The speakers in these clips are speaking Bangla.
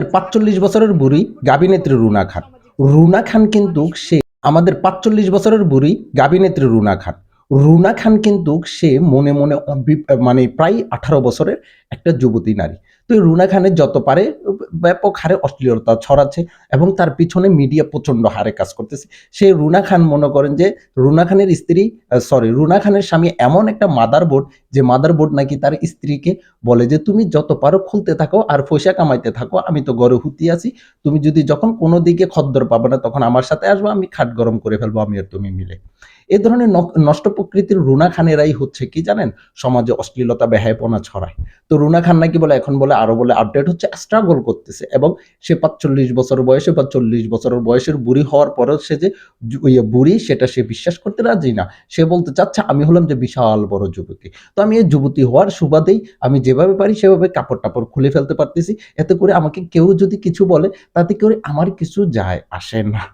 ৪৫ বছরের বুড়ি গাবিনেত্রী রুনা খান। রুনা খান কিন্তু সে আমাদের ৪৫ বছরের বুড়ি গাবিনেত্রী রুনা খান। রুনা খান কিন্তু সে মনে মনে মানে প্রায় ১৮ বছরের একটা যুবতী নারী। তো এই রুনা খানের যত পারে ব্যাপক হারে অশ্লীলতা ছড়াচ্ছে এবং তার পিছনে মিডিয়া প্রচন্ড হারে কাজ করতেছে। সে রুনা খান মনে করেন যে রুনা খানের স্ত্রী রুনা খানের স্বামী এমন একটা মাদারবোর্ড, যে মাদারবোর্ড নাকি তার স্ত্রীকে বলে যে তুমি যত পারো খুলতে থাকো আর পয়সা কামাইতে থাকো, আমি তো ঘরে হুতি আছি, তুমি যদি যখন কোনো দিকে খদ্দর পাবে না তখন আমার সাথে আসবো, আমি খাট গরম করে ফেলবো আমি আর তুমি মিলে। এ ধরনের নষ্ট প্রকৃতির রুনা খানেরাই হচ্ছে কি জানেন, সমাজে অশ্লীলতা বেহায়াপনা ছড়ায়। তো রুনা খান নাকি বলে এখন বলে আরো বলে আপডেট হচ্ছে, স্ট্রাগল করতেছে এবং সে ৪৫ বছর বয়সে বা ৪০ বছরের বয়সের বুড়ি হওয়ার পরেও সে যে বুড়ি সেটা সে বিশ্বাস করতে রাজি না। সে বলতে চাচ্ছে আমি হলাম যে বিশাল বড় যুবতী, তো আমি এই যুবতী হওয়ার সুবাদেই আমি যেভাবে পারি সেভাবে কাপড় টাপড় খুলে ফেলতে পারতেছি, এতে করে আমাকে কেউ যদি কিছু বলে তাতে করে আমার কিছু যায় আসে না।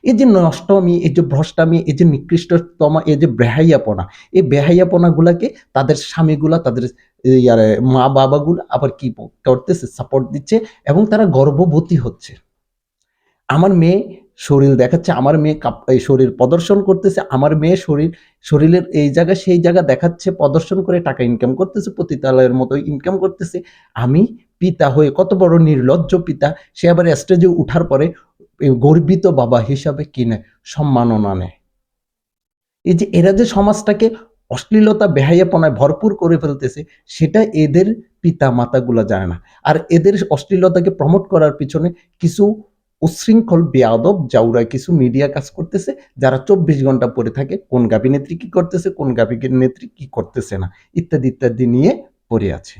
এই যে নষ্টমী, এই যে ভ্রষ্টামি, এই যে নিকৃষ্টতমা, এই যে বেহাইয়াপনা, এই বেহাইয়াপনাগুলাকে তাদের স্বামীগুলা, তাদের ইয়ারে মা বাবাগুলো আবার কি করতেছে, সাপোর্ট দিচ্ছে এবং তারা গর্ভবতী হচ্ছে। আমার মেয়ে শরীর দেখাচ্ছে, আমার মেয়ে এই শরীর প্রদর্শন করতেছে, আমার মেয়ে শরীরের এই জায়গা সেই জায়গা দেখাচ্ছে, প্রদর্শন করে টাকা ইনকাম করতেছে, পতিতালয়ের মতো ইনকাম করতেছে। আমি পিতা হয়ে, কত বড় নির্লজ্জ পিতা, সে আবার স্টেজে উঠার পরে গর্বিত বাবা হিসাবে কি নেয়, সম্মাননা নেয়। এই যে এরা যে সমাজটাকে অশ্লীলতা বেহাইয়াপনায় ভরপুর করে ফেলতেছে, সেটা এদের পিতা মাতাগুলা জানে না। আর এদের অশ্লীলতাকে প্রমোট করার পিছনে কিছু উচ্ছৃঙ্খল বেয়াদব জাউরা কিছু মিডিয়া কাজ করতেছে, যারা ২৪ ঘন্টা পড়ে থাকে কোন গাভিনেত্রী কি করতেছে, কোন গাভিনেত্রী কি করতেছে না, ইত্যাদি ইত্যাদি নিয়ে পড়ে আছে।